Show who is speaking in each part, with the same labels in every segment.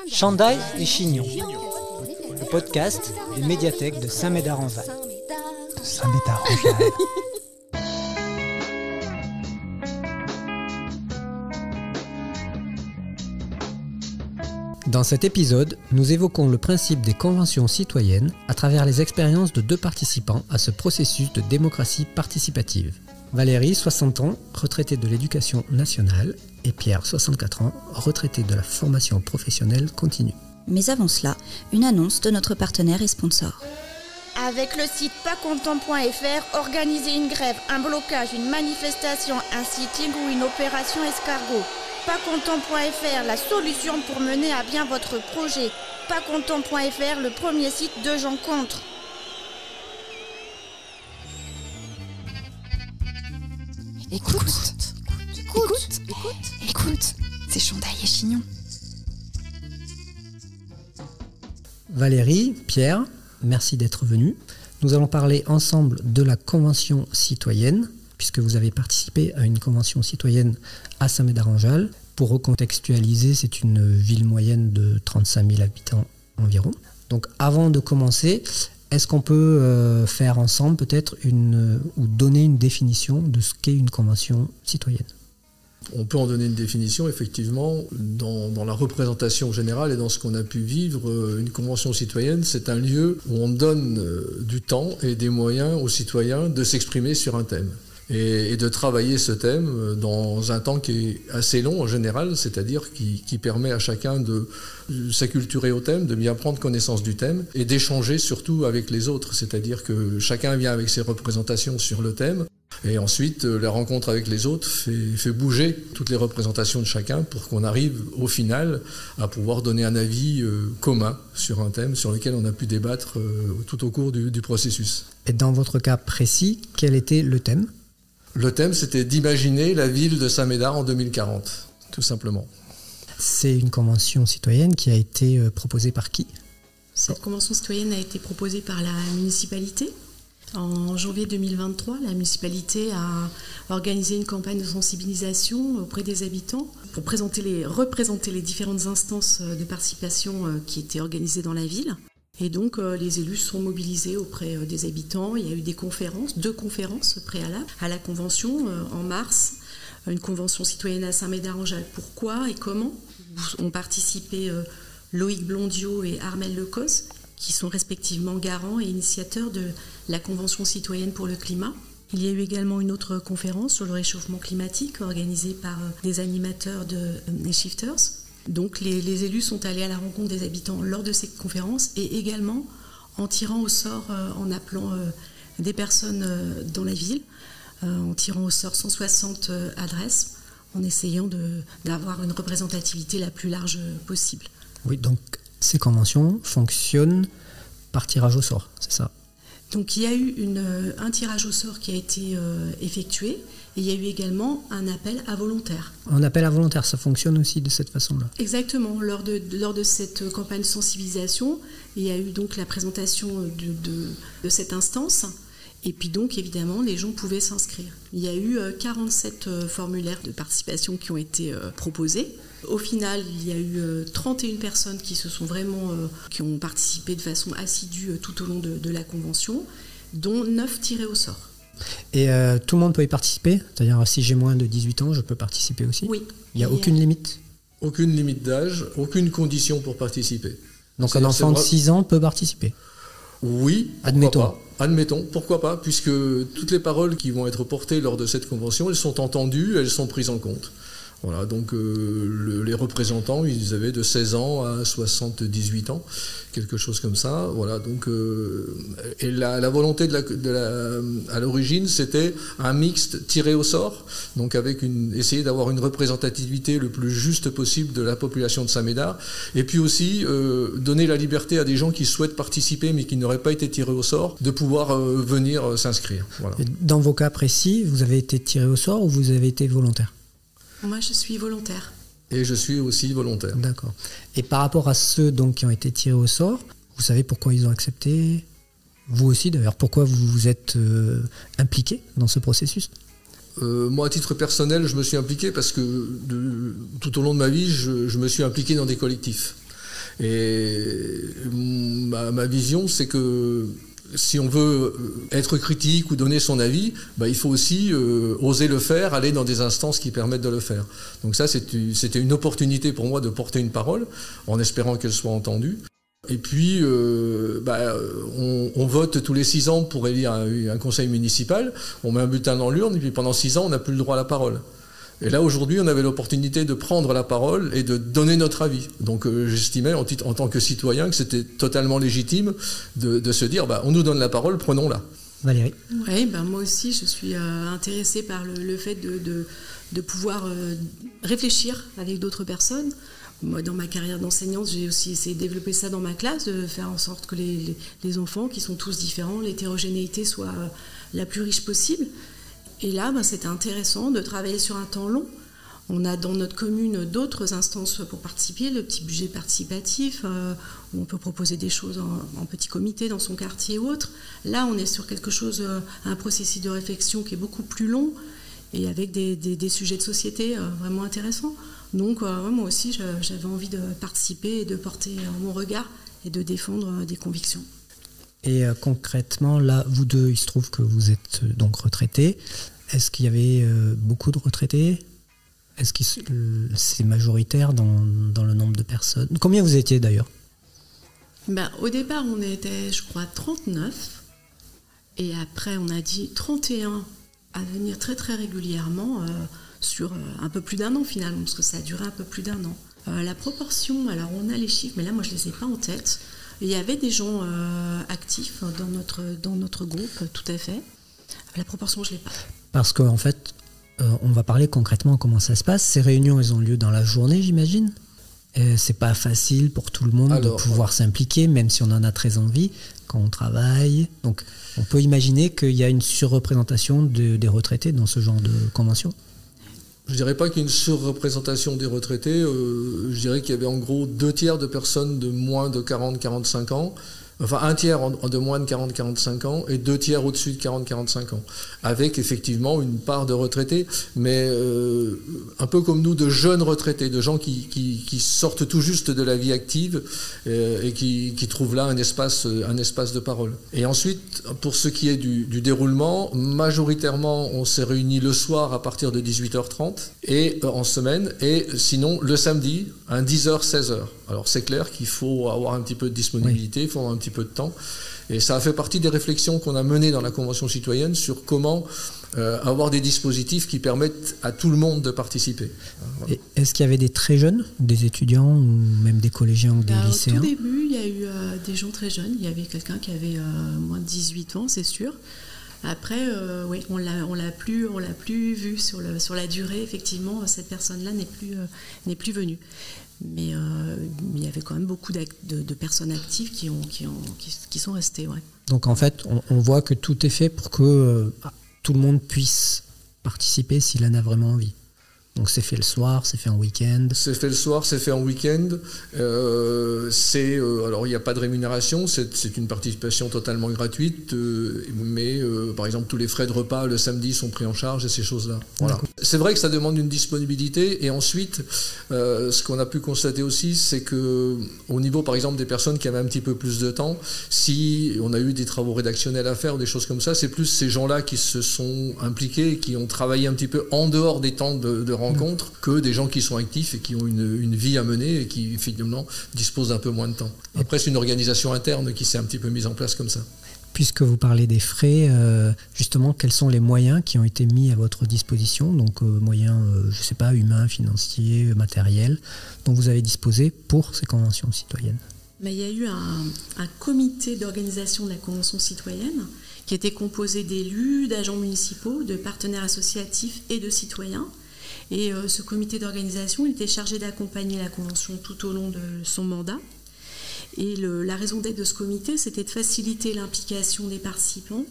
Speaker 1: Chandail et Chignon, le podcast des médiathèques de Saint-Médard-en-Val. Dans cet épisode, nous évoquons le principe des conventions citoyennes à travers les expériences de deux participants à ce processus de démocratie participative. Valérie, 60 ans, retraitée de l'éducation nationale, et Pierre, 64 ans, retraité de la formation professionnelle continue.
Speaker 2: Mais avant cela, une annonce de notre partenaire et sponsor.
Speaker 3: Avec le site pascontent.fr, organisez une grève, un blocage, une manifestation, un sitting ou une opération escargot. Pascontent.fr, la solution pour mener à bien votre projet. Pascontent.fr, le premier site de gens contre.
Speaker 4: Écoute, c'est Chandail et Chignon.
Speaker 1: Valérie, Pierre, merci d'être venus. Nous allons parler ensemble de la Convention citoyenne, puisque vous avez participé à une Convention citoyenne à Saint-Médard-en-Val. Pour recontextualiser, c'est une ville moyenne de 35 000 habitants environ. Donc avant de commencer, est-ce qu'on peut faire ensemble peut-être ou donner une définition de ce qu'est une Convention citoyenne ?
Speaker 5: On peut en donner une définition, effectivement, dans la représentation générale et dans ce qu'on a pu vivre. Une convention citoyenne, c'est un lieu où on donne du temps et des moyens aux citoyens de s'exprimer sur un thème. Et de travailler ce thème dans un temps qui est assez long en général, c'est-à-dire qui permet à chacun de s'acculturer au thème, de bien prendre connaissance du thème et d'échanger surtout avec les autres, c'est-à-dire que chacun vient avec ses représentations sur le thème et ensuite la rencontre avec les autres fait bouger toutes les représentations de chacun pour qu'on arrive au final à pouvoir donner un avis commun sur un thème sur lequel on a pu débattre tout au cours du processus.
Speaker 1: Et dans votre cas précis, quel était le thème ?
Speaker 5: Le thème, c'était d'imaginer la ville de Saint-Médard en 2040, tout simplement.
Speaker 1: C'est une convention citoyenne qui a été proposée par qui ?
Speaker 6: Cette convention citoyenne a été proposée par la municipalité. En janvier 2023, la municipalité a organisé une campagne de sensibilisation auprès des habitants pour représenter les différentes instances de participation qui étaient organisées dans la ville. Et donc, les élus sont mobilisés auprès des habitants. Il y a eu deux conférences préalables à la convention en mars. Une convention citoyenne à Saint-Médard-en-Val. Pourquoi et comment ont participé Loïc Blondiot et Armel Lecos, qui sont respectivement garants et initiateurs de la convention citoyenne pour le climat. Il y a eu également une autre conférence sur le réchauffement climatique organisée par des animateurs des Shifters. Donc les élus sont allés à la rencontre des habitants lors de ces conférences et également en tirant au sort, en appelant des personnes dans la ville, en tirant au sort 160 adresses, en essayant d'avoir une représentativité la plus large possible.
Speaker 1: Oui, donc ces conventions fonctionnent par tirage au sort, c'est ça ?
Speaker 6: Donc il y a eu un tirage au sort qui a été effectué. Et il y a eu également un appel à volontaires.
Speaker 1: Un appel à volontaires, ça fonctionne aussi de cette façon-là ?
Speaker 6: Exactement. Lors de cette campagne de sensibilisation, il y a eu donc la présentation de cette instance. Et puis donc, évidemment, les gens pouvaient s'inscrire. Il y a eu 47 formulaires de participation qui ont été proposés. Au final, il y a eu 31 personnes qui ont participé de façon assidue tout au long de la convention, dont 9 tirés au sort.
Speaker 1: Et tout le monde peut y participer ? C'est-à-dire, si j'ai moins de 18 ans, je peux participer aussi ?
Speaker 6: Oui.
Speaker 1: Il n'y a aucune limite ?
Speaker 5: Aucune limite d'âge, aucune condition pour participer.
Speaker 1: Donc un enfant de 6 ans peut participer ?
Speaker 5: Oui,
Speaker 1: admettons.
Speaker 5: Admettons, pourquoi pas, puisque toutes les paroles qui vont être portées lors de cette convention, elles sont entendues, elles sont prises en compte. Voilà, donc les représentants, ils avaient de 16 ans à 78 ans, quelque chose comme ça. Voilà, donc et la volonté à l'origine, c'était un mixte tiré au sort, donc avec essayer d'avoir une représentativité le plus juste possible de la population de Saint-Médard, et puis aussi donner la liberté à des gens qui souhaitent participer mais qui n'auraient pas été tirés au sort, de pouvoir venir s'inscrire. Voilà.
Speaker 1: Et dans vos cas précis, vous avez été tiré au sort ou vous avez été volontaire ?
Speaker 6: Moi, je suis volontaire.
Speaker 5: Et je suis aussi volontaire.
Speaker 1: D'accord. Et par rapport à ceux donc, qui ont été tirés au sort, vous savez pourquoi ils ont accepté ? Vous aussi d'ailleurs, pourquoi vous vous êtes impliqué dans ce processus ?
Speaker 5: Moi, à titre personnel, je me suis impliqué parce que tout au long de ma vie, je me suis impliqué dans des collectifs. Et ma vision, c'est que si on veut être critique ou donner son avis, il faut aussi oser le faire, aller dans des instances qui permettent de le faire. Donc ça, c'était une opportunité pour moi de porter une parole, en espérant qu'elle soit entendue. Et puis, on vote tous les 6 ans pour élire un conseil municipal, on met un bulletin dans l'urne, et puis pendant 6 ans, on n'a plus le droit à la parole. Et là, aujourd'hui, on avait l'opportunité de prendre la parole et de donner notre avis. Donc, j'estimais, en tant que citoyen, que c'était totalement légitime de se dire, on nous donne la parole, prenons-la.
Speaker 1: Valérie.
Speaker 6: Oui, moi aussi, je suis intéressée par le fait de pouvoir réfléchir avec d'autres personnes. Moi, dans ma carrière d'enseignante, j'ai aussi essayé de développer ça dans ma classe, de faire en sorte que les enfants, qui sont tous différents, l'hétérogénéité soit la plus riche possible. Et là, c'était intéressant de travailler sur un temps long. On a dans notre commune d'autres instances pour participer, le petit budget participatif, où on peut proposer des choses en petit comité dans son quartier ou autre. Là, on est sur quelque chose, un processus de réflexion qui est beaucoup plus long et avec des sujets de société vraiment intéressants. Donc, moi aussi, j'avais envie de participer et de porter mon regard et de défendre des convictions.
Speaker 1: Et concrètement, là, vous deux, il se trouve que vous êtes donc retraités. Est-ce qu'il y avait beaucoup de retraités ? Est-ce que c'est majoritaire dans le nombre de personnes ? Combien vous étiez d'ailleurs ?
Speaker 6: Au départ, on était, je crois, 39. Et après, on a dit 31 à venir très très régulièrement sur un peu plus d'1 an finalement, parce que ça a duré un peu plus d'1 an. La proportion, alors on a les chiffres, mais là, moi, je ne les ai pas en tête. Il y avait des gens actifs dans notre groupe, tout à fait. La proportion, je ne l'ai pas. Parce
Speaker 1: qu'en fait, on va parler concrètement comment ça se passe. Ces réunions, elles ont lieu dans la journée, j'imagine. C'est pas facile pour tout le monde de pouvoir s'impliquer, même si on en a très envie, quand on travaille. Donc, on peut imaginer qu'il y a une surreprésentation des retraités dans ce genre de convention.
Speaker 5: Je ne dirais pas qu'il y a une surreprésentation des retraités. Je dirais qu'il y avait en gros 2/3 de personnes de moins de 40-45 ans. Enfin, 1/3 de moins de 40-45 ans et 2/3 au-dessus de 40-45 ans. Avec effectivement une part de retraités, mais un peu comme nous, de jeunes retraités, de gens qui sortent tout juste de la vie active et qui trouvent là un espace de parole. Et ensuite, pour ce qui est du déroulement, majoritairement, on s'est réunis le soir à partir de 18h30 et en semaine, et sinon le samedi, à 10h-16h. Alors c'est clair qu'il faut avoir un petit peu de disponibilité, il faut avoir un petit peu de temps. Et ça a fait partie des réflexions qu'on a menées dans la Convention citoyenne sur comment avoir des dispositifs qui permettent à tout le monde de participer.
Speaker 1: Voilà. Est-ce qu'il y avait des très jeunes, des étudiants ou même des collégiens ou des lycéens ?
Speaker 6: Au tout début, il y a eu des gens très jeunes. Il y avait quelqu'un qui avait moins de 18 ans, c'est sûr. Après, oui, on l'a plus vu sur la durée. Effectivement, cette personne-là n'est plus venue. Mais il y avait quand même beaucoup de personnes actives qui sont restées. Ouais.
Speaker 1: Donc en fait, on voit que tout est fait pour que tout le monde puisse participer s'il en a vraiment envie. Donc c'est fait le soir, c'est fait en week-end.
Speaker 5: C'est fait le soir, c'est fait en week-end. Alors il n'y a pas de rémunération, c'est une participation totalement gratuite, mais par exemple tous les frais de repas le samedi sont pris en charge et ces choses-là. Voilà. C'est vrai que ça demande une disponibilité, et ensuite ce qu'on a pu constater aussi, c'est que au niveau par exemple des personnes qui avaient un petit peu plus de temps, si on a eu des travaux rédactionnels à faire ou des choses comme ça, c'est plus ces gens-là qui se sont impliqués, qui ont travaillé un petit peu en dehors des temps de rencontres, que des gens qui sont actifs et qui ont une vie à mener et qui finalement disposent d'un peu moins de temps. Après, c'est une organisation interne qui s'est un petit peu mise en place comme ça.
Speaker 1: Puisque vous parlez des frais, justement, quels sont les moyens qui ont été mis à votre disposition, donc moyens, je ne sais pas, humains, financiers, matériels, dont vous avez disposé pour ces conventions citoyennes ?
Speaker 6: Mais il y a eu un comité d'organisation de la Convention citoyenne qui était composé d'élus, d'agents municipaux, de partenaires associatifs et de citoyens. Et ce comité d'organisation, il était chargé d'accompagner la Convention tout au long de son mandat. Et la raison d'être de ce comité, c'était de faciliter l'implication des participants,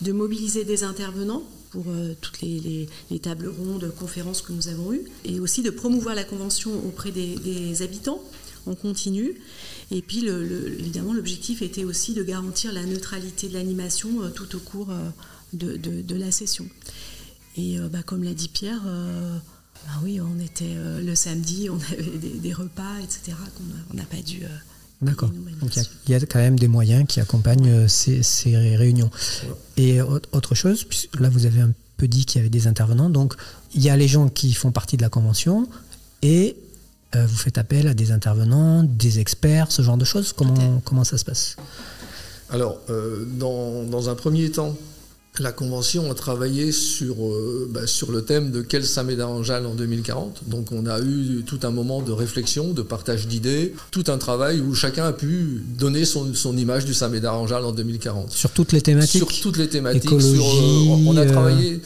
Speaker 6: de mobiliser des intervenants pour toutes les tables rondes, conférences que nous avons eues, et aussi de promouvoir la Convention auprès des habitants en continu. Et puis, évidemment, l'objectif était aussi de garantir la neutralité de l'animation tout au cours de la session. Et comme l'a dit Pierre, Oui, on était le samedi, on avait des repas, etc. qu'on n'a pas dû...
Speaker 1: D'accord. Donc il y a quand même des moyens qui accompagnent ces réunions. Et autre chose, là vous avez un peu dit qu'il y avait des intervenants, donc il y a les gens qui font partie de la convention et vous faites appel à des intervenants, des experts, ce genre de choses. Comment ça se passe ?
Speaker 5: Alors, dans un premier temps, la Convention a travaillé sur le thème de quel Saint-Médard-en-Jalles en 2040. Donc on a eu tout un moment de réflexion, de partage d'idées, tout un travail où chacun a pu donner son image du Saint-Médard-en-Jalles en 2040.
Speaker 1: Sur toutes les thématiques ?
Speaker 5: Sur toutes les thématiques.
Speaker 1: Écologie,
Speaker 5: on a travaillé...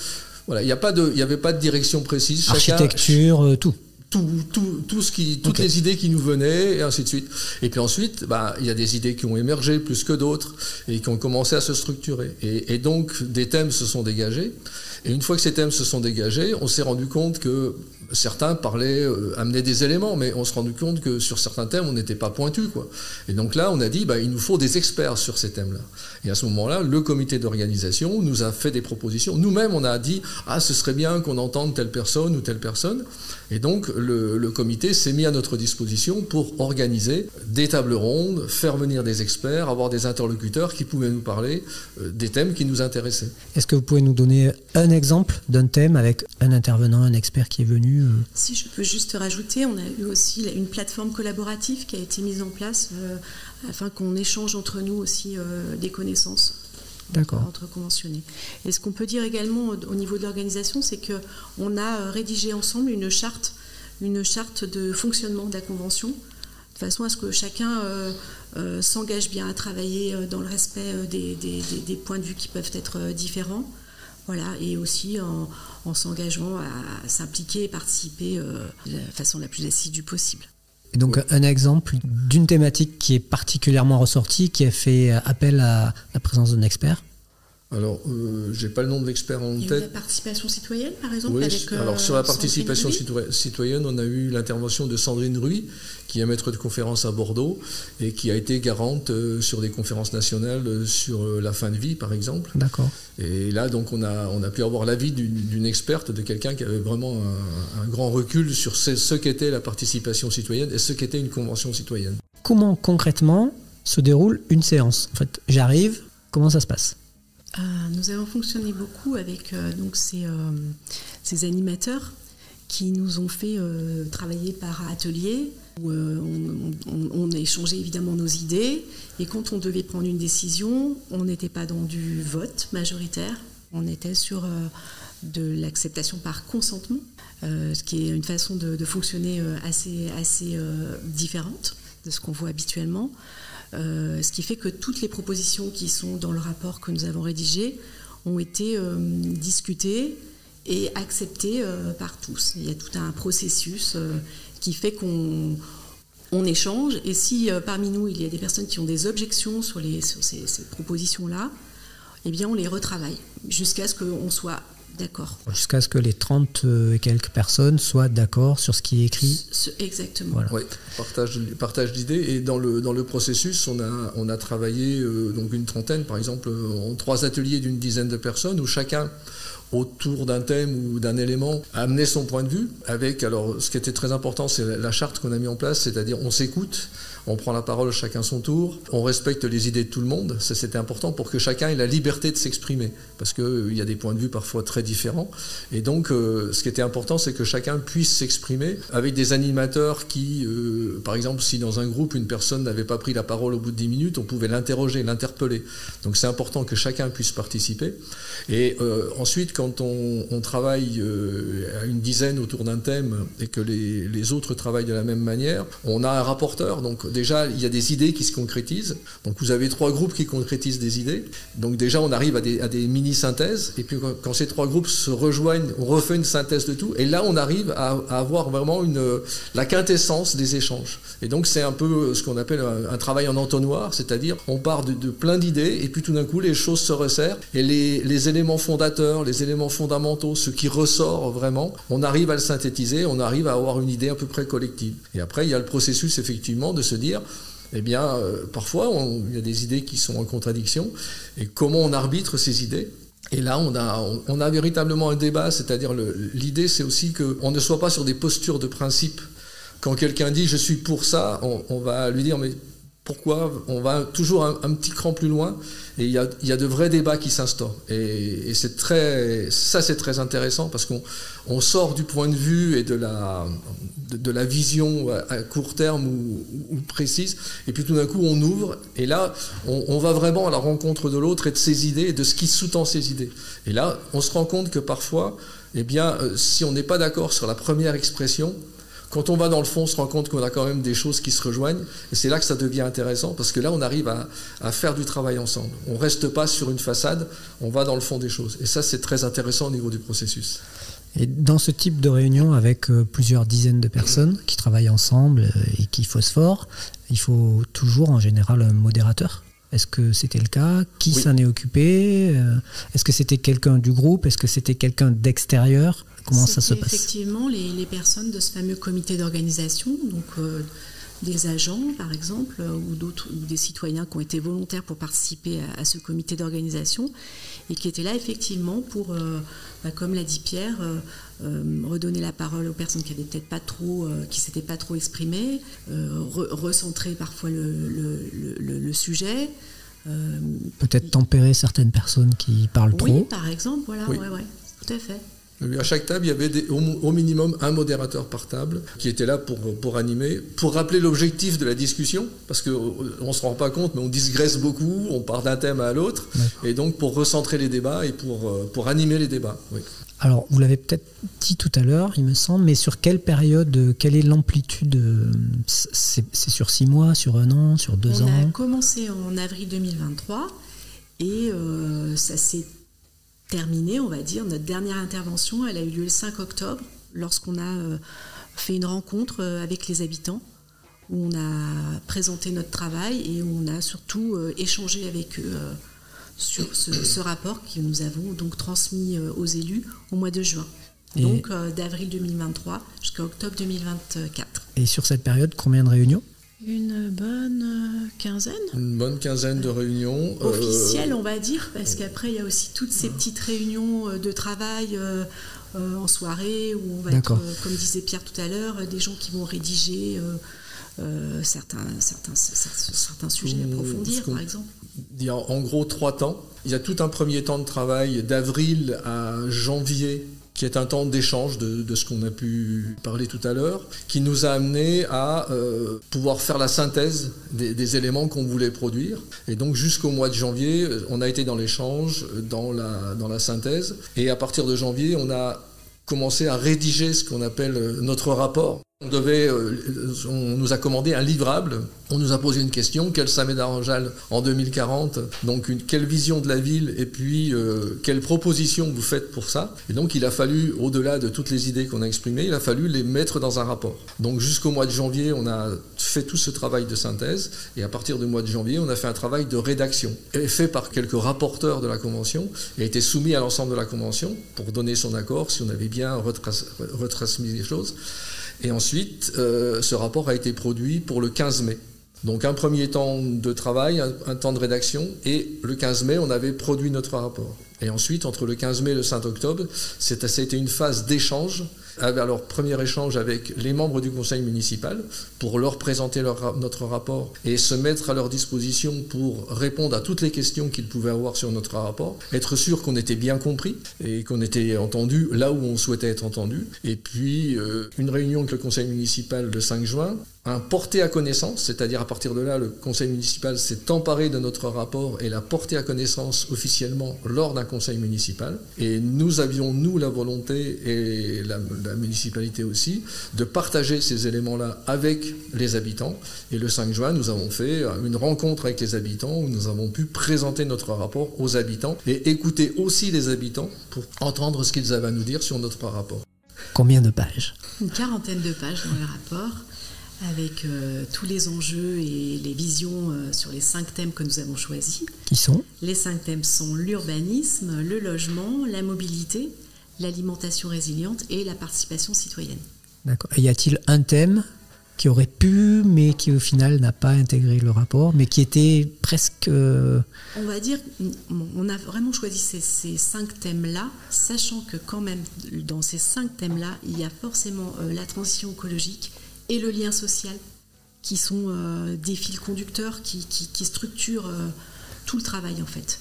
Speaker 5: Voilà, il n'y avait pas de direction précise.
Speaker 1: Architecture, tout.
Speaker 5: Toutes les idées qui nous venaient, et ainsi de suite. Et puis ensuite, il y a des idées qui ont émergé plus que d'autres et qui ont commencé à se structurer. Et donc, des thèmes se sont dégagés. Et une fois que ces thèmes se sont dégagés, on s'est rendu compte que certains amenaient des éléments, mais on s'est rendu compte que sur certains thèmes, on n'était pas pointu, quoi. Et donc là, on a dit, il nous faut des experts sur ces thèmes-là. Et à ce moment-là, le comité d'organisation nous a fait des propositions. Nous-mêmes, on a dit, ce serait bien qu'on entende telle personne ou telle personne. Et donc, le comité s'est mis à notre disposition pour organiser des tables rondes, faire venir des experts, avoir des interlocuteurs qui pouvaient nous parler des thèmes qui nous intéressaient.
Speaker 1: Est-ce que vous pouvez nous donner un exemple d'un thème avec un intervenant, un expert qui est venu
Speaker 6: Si je peux juste rajouter, on a eu aussi une plateforme collaborative qui a été mise en place afin qu'on échange entre nous aussi des connaissances.
Speaker 1: D'accord.
Speaker 6: Entre conventionnés. Et ce qu'on peut dire également au niveau de l'organisation, c'est qu'on a rédigé ensemble une charte de fonctionnement de la convention, de façon à ce que chacun s'engage bien à travailler dans le respect des points de vue qui peuvent être différents. Voilà, et aussi en s'engageant à s'impliquer et participer de la façon la plus assidue possible.
Speaker 1: Et donc un exemple d'une thématique qui est particulièrement ressortie, qui a fait appel à la présence d'un expert ?
Speaker 5: Alors, j'ai pas le nom de l'expert en tête.
Speaker 6: Il y a eu la participation citoyenne, par exemple.
Speaker 5: Oui,
Speaker 6: avec,
Speaker 5: alors sur la participation citoyenne, on a eu l'intervention de Sandrine Ruy, qui est maître de conférence à Bordeaux et qui a été garante sur des conférences nationales sur la fin de vie, par exemple.
Speaker 1: D'accord.
Speaker 5: Et là, donc, on a pu avoir l'avis d'une experte, de quelqu'un qui avait vraiment un grand recul sur ce qu'était la participation citoyenne et ce qu'était une convention citoyenne.
Speaker 1: Comment concrètement se déroule une séance ? En fait, j'arrive, comment ça se passe ?
Speaker 6: Nous avons fonctionné beaucoup avec ces animateurs qui nous ont fait travailler par atelier, où on échangeait évidemment nos idées, et quand on devait prendre une décision, on n'était pas dans du vote majoritaire, on était sur de l'acceptation par consentement, ce qui est une façon de fonctionner assez différente de ce qu'on voit habituellement. Ce qui fait que toutes les propositions qui sont dans le rapport que nous avons rédigé ont été discutées et acceptées par tous. Il y a tout un processus qui fait qu'on échange, et si parmi nous il y a des personnes qui ont des objections sur ces propositions-là, eh bien on les retravaille jusqu'à ce qu'on soit d'accord.
Speaker 1: Jusqu'à ce que les 30 et quelques personnes soient d'accord sur ce qui est écrit.
Speaker 6: Exactement.
Speaker 5: Voilà. Oui, partage d'idées. Et dans le processus, on a travaillé donc une trentaine, par exemple, en 3 ateliers d'une dizaine de personnes, où chacun, autour d'un thème ou d'un élément, a amené son point de vue. Avec, alors, ce qui était très important, c'est la charte qu'on a mis en place, c'est-à-dire on s'écoute, on prend la parole chacun son tour, on respecte les idées de tout le monde. Ça, c'était important pour que chacun ait la liberté de s'exprimer, parce qu'il y a des points de vue parfois très différents. Et donc, ce qui était important, c'est que chacun puisse s'exprimer avec des animateurs qui, par exemple, si dans un groupe, une personne n'avait pas pris la parole au bout de 10 minutes, on pouvait l'interroger, l'interpeller. Donc, c'est important que chacun puisse participer. Et ensuite, quand on travaille à une dizaine autour d'un thème et que les autres travaillent de la même manière, on a un rapporteur. Donc, déjà, il y a des idées qui se concrétisent. Donc, vous avez 3 groupes qui concrétisent des idées. Donc, déjà, on arrive à des mini-synthèses. Et puis, quand ces 3 groupes se rejoignent, on refait une synthèse de tout. Et là, on arrive à avoir vraiment la quintessence des échanges. Et donc, c'est un peu ce qu'on appelle un travail en entonnoir. C'est-à-dire, on part de plein d'idées. Et puis, tout d'un coup, les choses se resserrent. Et les éléments fondateurs, les éléments fondamentaux, ce qui ressort vraiment, on arrive à le synthétiser. On arrive à avoir une idée à peu près collective. Et après, il y a le processus, effectivement, de se dire, eh bien, parfois, il y a des idées qui sont en contradiction. Et comment on arbitre ces idées ? Et là, on a véritablement un débat, c'est-à-dire l'idée, c'est aussi qu'on ne soit pas sur des postures de principe. Quand quelqu'un dit « je suis pour ça », on va lui dire « mais pourquoi ?» On va toujours un petit cran plus loin, et il y a de vrais débats qui s'instaurent. Et c'est très intéressant, parce qu'on sort du point de vue et de la vision à court terme ou précise, et puis tout d'un coup on ouvre, et là on va vraiment à la rencontre de l'autre et de ses idées et de ce qui sous-tend ses idées. Et là on se rend compte que parfois, si on n'est pas d'accord sur la première expression, quand on va dans le fond, on se rend compte qu'on a quand même des choses qui se rejoignent, et c'est là que ça devient intéressant, parce que là on arrive à faire du travail ensemble. On ne reste pas sur une façade, on va dans le fond des choses, et ça c'est très intéressant au niveau du processus.
Speaker 1: Et dans ce type de réunion avec plusieurs dizaines de personnes qui travaillent ensemble et qui phosphorent, il faut toujours en général un modérateur. Est-ce que c'était le cas? Qui s'en est occupé? Est-ce que c'était quelqu'un du groupe? Est-ce que c'était quelqu'un d'extérieur? Comment ça se passe?
Speaker 6: Effectivement, les personnes de ce fameux comité d'organisation, donc des agents par exemple, ou des citoyens qui ont été volontaires pour participer à ce comité d'organisation et qui étaient là effectivement pour, comme l'a dit Pierre, redonner la parole aux personnes qui avaient peut-être pas trop, qui s'étaient pas trop exprimées, recentrer parfois le sujet.
Speaker 1: Peut-être tempérer certaines personnes qui parlent trop.
Speaker 6: Oui, par exemple, voilà, oui. Ouais, tout à fait.
Speaker 5: À chaque table, il y avait au minimum un modérateur par table qui était là pour animer, pour rappeler l'objectif de la discussion, parce qu'on ne se rend pas compte, mais on digresse beaucoup, on part d'un thème à l'autre, et donc pour recentrer les débats et pour animer les débats. Oui.
Speaker 1: Alors, vous l'avez peut-être dit tout à l'heure, il me semble, mais sur quelle période, quelle est l'amplitude? C'est sur 6 mois, sur 1 an, sur 2 ans?
Speaker 6: On a commencé en avril 2023 et ça s'est terminé, on va dire. Notre dernière intervention, elle a eu lieu le 5 octobre, lorsqu'on a fait une rencontre avec les habitants, où on a présenté notre travail et où on a surtout échangé avec eux sur ce rapport que nous avons donc transmis aux élus au mois de juin. Donc d'avril 2023 jusqu'à octobre 2024.
Speaker 1: Et sur cette période, combien de réunions?
Speaker 6: Une bonne quinzaine.
Speaker 5: Une bonne quinzaine de réunions.
Speaker 6: Officielles, on va dire, parce qu'après, il y a aussi toutes ces petites réunions de travail en soirée, où on va être, comme disait Pierre tout à l'heure, des gens qui vont rédiger certains sujets à approfondir, par exemple.
Speaker 5: Il y a en gros 3 temps. Il y a tout un premier temps de travail d'avril à janvier, qui est un temps d'échange de ce qu'on a pu parler tout à l'heure, qui nous a amené à pouvoir faire la synthèse des éléments qu'on voulait produire. Et donc jusqu'au mois de janvier, on a été dans l'échange, dans la synthèse. Et à partir de janvier, on a commencé à rédiger ce qu'on appelle notre rapport. On nous a commandé un livrable, on nous a posé une question, quel Samet-d'Aranjal en 2040, donc quelle vision de la ville, et puis quelles propositions vous faites pour ça. Et donc il a fallu, au-delà de toutes les idées qu'on a exprimées, il a fallu les mettre dans un rapport. Donc jusqu'au mois de janvier, on a fait tout ce travail de synthèse, et à partir du mois de janvier, on a fait un travail de rédaction, fait par quelques rapporteurs de la Convention, et a été soumis à l'ensemble de la Convention, pour donner son accord, si on avait bien retransmis les choses. Et ensuite, ce rapport a été produit pour le 15 mai. Donc un premier temps de travail, un temps de rédaction, et le 15 mai, on avait produit notre rapport. Et ensuite, entre le 15 mai et le 5 octobre, ça a été une phase d'échange, alors premier échange avec les membres du conseil municipal, pour leur présenter notre rapport et se mettre à leur disposition pour répondre à toutes les questions qu'ils pouvaient avoir sur notre rapport, être sûr qu'on était bien compris et qu'on était entendu là où on souhaitait être entendu. Et puis, une réunion avec le conseil municipal le 5 juin, un porté à connaissance, c'est-à-dire à partir de là, le conseil municipal s'est emparé de notre rapport et l'a porté à connaissance officiellement lors d'un conseil municipal. Et nous avions, nous, la volonté, et la municipalité aussi, de partager ces éléments-là avec les habitants. Et le 5 juin, nous avons fait une rencontre avec les habitants où nous avons pu présenter notre rapport aux habitants et écouter aussi les habitants pour entendre ce qu'ils avaient à nous dire sur notre rapport.
Speaker 1: Combien de pages?
Speaker 6: Une 40aine de pages dans le rapport, avec tous les enjeux et les visions sur les 5 thèmes que nous avons choisis.
Speaker 1: Qui sont?
Speaker 6: Les 5 thèmes sont l'urbanisme, le logement, la mobilité, l'alimentation résiliente et la participation citoyenne.
Speaker 1: D'accord. Et y a-t-il un thème qui aurait pu, mais qui au final n'a pas intégré le rapport, mais qui était presque...
Speaker 6: On va dire, on a vraiment choisi ces 5 thèmes-là, sachant que quand même, dans ces 5 thèmes-là, il y a forcément la transition écologique et le lien social, qui sont des fils conducteurs qui structurent tout le travail, en fait.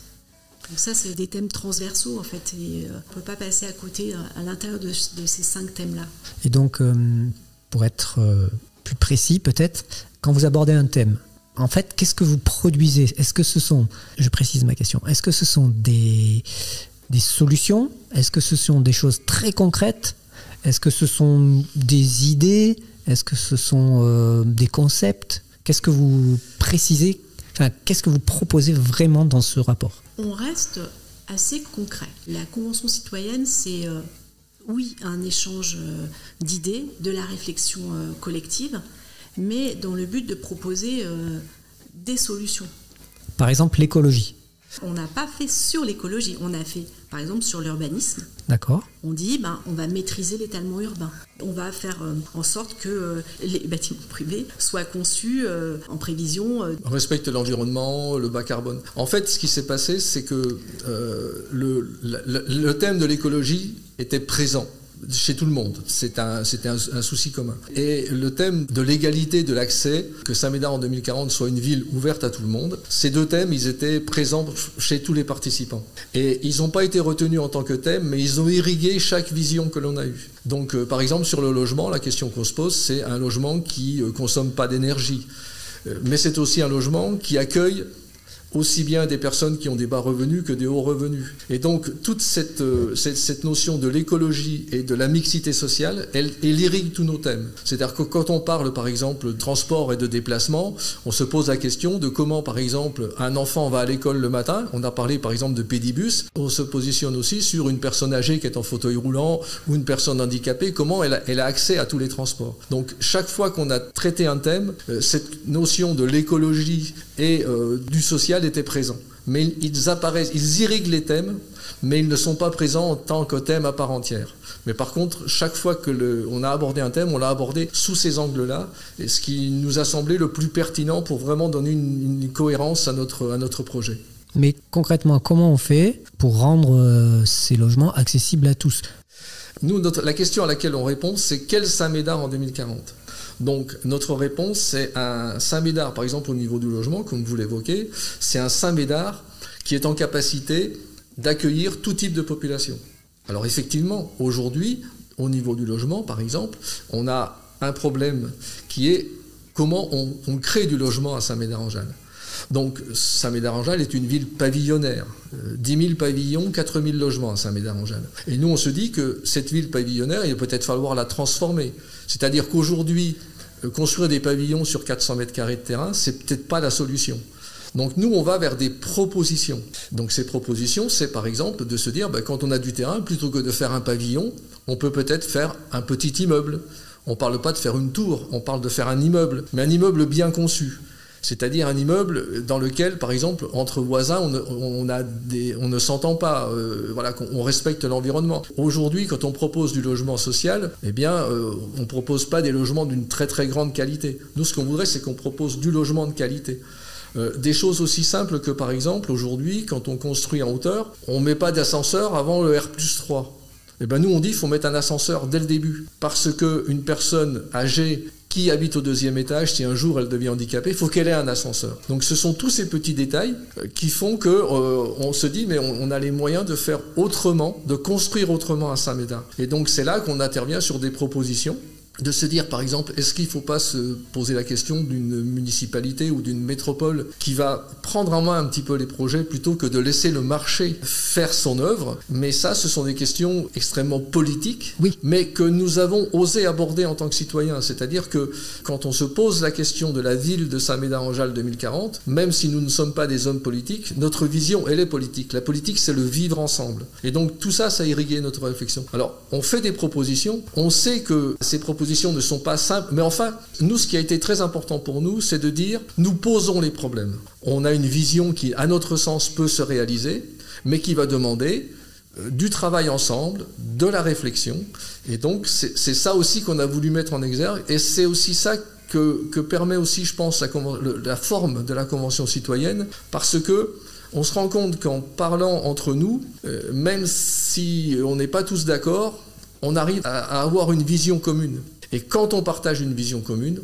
Speaker 6: Donc ça, c'est des thèmes transversaux, en fait, et on ne peut pas passer à côté à l'intérieur de ces 5 thèmes-là.
Speaker 1: Et donc, pour être plus précis peut-être, quand vous abordez un thème, en fait, qu'est-ce que vous produisez? Est-ce que ce sont, je précise ma question, est-ce que ce sont des solutions? Est-ce que ce sont des choses très concrètes? Est-ce que ce sont des idées? Est-ce que ce sont des concepts? Qu'est-ce que vous précisez? Enfin, qu'est-ce que vous proposez vraiment dans ce rapport?
Speaker 6: On reste assez concret. La Convention citoyenne, c'est oui, un échange d'idées, de la réflexion collective, mais dans le but de proposer des solutions.
Speaker 1: Par exemple, l'écologie.
Speaker 6: On n'a pas fait sur l'écologie, on a fait par exemple sur l'urbanisme.
Speaker 1: D'accord.
Speaker 6: On dit on va maîtriser l'étalement urbain. On va faire en sorte que les bâtiments privés soient conçus en prévision.
Speaker 5: Respectent l'environnement, le bas carbone. En fait, ce qui s'est passé, c'est que le thème de l'écologie était présent chez tout le monde. C'était un souci commun. Et le thème de l'égalité de l'accès, que Saint-Médard en 2040 soit une ville ouverte à tout le monde, ces 2 thèmes, ils étaient présents chez tous les participants. Et ils n'ont pas été retenus en tant que thème, mais ils ont irrigué chaque vision que l'on a eue. Donc, par exemple, sur le logement, la question qu'on se pose, c'est un logement qui ne consomme pas d'énergie. Mais c'est aussi un logement qui accueille aussi bien des personnes qui ont des bas revenus que des hauts revenus. Et donc, toute cette notion de l'écologie et de la mixité sociale, elle irrigue tous nos thèmes. C'est-à-dire que quand on parle, par exemple, de transport et de déplacement, on se pose la question de comment, par exemple, un enfant va à l'école le matin. On a parlé, par exemple, de pédibus. On se positionne aussi sur une personne âgée qui est en fauteuil roulant ou une personne handicapée, comment elle a accès à tous les transports. Donc, chaque fois qu'on a traité un thème, cette notion de l'écologie et du social étaient présents. Mais ils apparaissent, ils irriguent les thèmes, mais ils ne sont pas présents en tant que thème à part entière. Mais par contre, chaque fois qu'on a abordé un thème, on l'a abordé sous ces angles-là, et ce qui nous a semblé le plus pertinent pour vraiment donner une cohérence à notre projet.
Speaker 1: Mais concrètement, comment on fait pour rendre ces logements accessibles à tous?
Speaker 5: Nous, la question à laquelle on répond, c'est quel Saint-Médard en 2040 ? Donc notre réponse, c'est un Saint-Médard, par exemple au niveau du logement, comme vous l'évoquez, c'est un Saint-Médard qui est en capacité d'accueillir tout type de population. Alors effectivement, aujourd'hui, au niveau du logement, par exemple, on a un problème qui est comment on crée du logement à Saint-Médard-en-Jalles. Donc Saint-Médard-en-Jalles est une ville pavillonnaire, 10 000 pavillons, 4 000 logements à Saint-Médard-en-Jalles. Et nous on se dit que cette ville pavillonnaire, il va peut-être falloir la transformer. C'est-à-dire qu'aujourd'hui, construire des pavillons sur 400 mètres carrés de terrain, c'est peut-être pas la solution. Donc nous on va vers des propositions. Donc ces propositions, c'est par exemple de se dire, quand on a du terrain, plutôt que de faire un pavillon, on peut peut-être faire un petit immeuble. On ne parle pas de faire une tour, on parle de faire un immeuble, mais un immeuble bien conçu. C'est-à-dire un immeuble dans lequel, par exemple, entre voisins, on ne s'entend pas, on respecte l'environnement. Aujourd'hui, quand on propose du logement social, on ne propose pas des logements d'une très très grande qualité. Nous, ce qu'on voudrait, c'est qu'on propose du logement de qualité. Des choses aussi simples que, par exemple, aujourd'hui, quand on construit en hauteur, on ne met pas d'ascenseur avant le R+3. Nous, on dit qu'il faut mettre un ascenseur dès le début. Parce qu'une personne âgée qui habite au 2e étage, si un jour elle devient handicapée, il faut qu'elle ait un ascenseur. Donc ce sont tous ces petits détails qui font qu'on se dit, mais on a les moyens de faire autrement, de construire autrement à Saint-Médard. Et donc c'est là qu'on intervient sur des propositions, de se dire par exemple, est-ce qu'il ne faut pas se poser la question d'une municipalité ou d'une métropole qui va prendre en main un petit peu les projets plutôt que de laisser le marché faire son œuvre. Mais ça, ce sont des questions extrêmement politiques,
Speaker 1: oui,
Speaker 5: mais que nous avons osé aborder en tant que citoyens. C'est-à-dire que quand on se pose la question de la ville de Saint-Médard-en-Jalles 2040, même si nous ne sommes pas des hommes politiques, notre vision, elle est politique. La politique, c'est le vivre ensemble. Et donc tout ça, ça a irrigué notre réflexion. Alors, on fait des propositions, on sait que ces propositions ne sont pas simples, mais enfin, nous, ce qui a été très important pour nous, c'est de dire, nous posons les problèmes. On a une vision qui, à notre sens, peut se réaliser, mais qui va demander du travail ensemble, de la réflexion, et donc c'est ça aussi qu'on a voulu mettre en exergue, et c'est aussi ça que permet aussi, je pense, la forme de la Convention citoyenne, parce que on se rend compte qu'en parlant entre nous, même si on n'est pas tous d'accord, on arrive à avoir une vision commune. Et quand on partage une vision commune,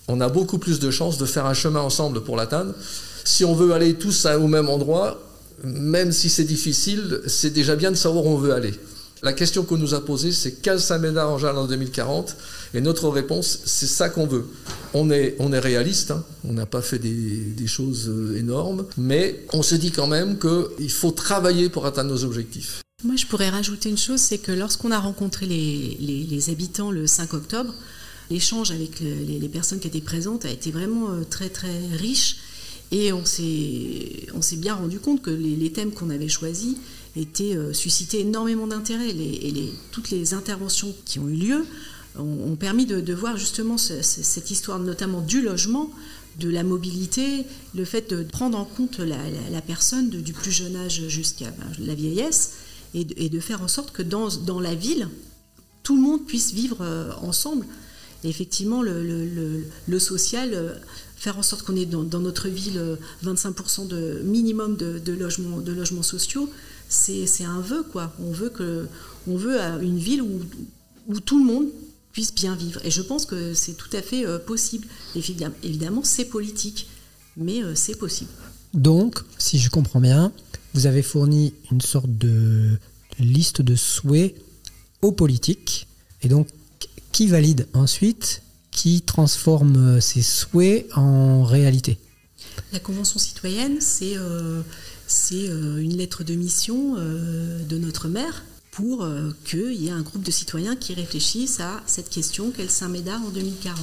Speaker 5: on a beaucoup plus de chances de faire un chemin ensemble pour l'atteindre. Si on veut aller tous au même endroit, même si c'est difficile, c'est déjà bien de savoir où on veut aller. La question qu'on nous a posée, c'est quel Saint-Médard-en-Jalles en 2040 ? Et notre réponse, c'est ça qu'on veut. On est réaliste, hein. On n'a pas fait des choses énormes, mais on se dit quand même qu'il faut travailler pour atteindre nos objectifs.
Speaker 6: Moi, je pourrais rajouter une chose, c'est que lorsqu'on a rencontré les habitants le 5 octobre, l'échange avec les personnes qui étaient présentes a été vraiment très très riche, et on s'est bien rendu compte que les thèmes qu'on avait choisis suscitaient énormément d'intérêt. Toutes les interventions qui ont eu lieu ont permis de voir justement cette histoire, notamment du logement, de la mobilité, le fait de prendre en compte la personne du plus jeune âge jusqu'à la vieillesse, et de faire en sorte que dans la ville, tout le monde puisse vivre ensemble. Et effectivement, le social, faire en sorte qu'on ait dans notre ville 25% de minimum de logements sociaux, c'est un vœu, quoi. On veut une ville où tout le monde puisse bien vivre. Et je pense que c'est tout à fait possible. Évidemment, c'est politique, mais c'est possible.
Speaker 1: Donc, si je comprends bien, vous avez fourni une sorte de liste de souhaits aux politiques. Et donc, qui valide ensuite, qui transforme ces souhaits en réalité ?
Speaker 6: La Convention citoyenne, c'est une lettre de mission de notre maire pour qu'il y ait un groupe de citoyens qui réfléchissent à cette question qu'est le Saint-Médard en 2040.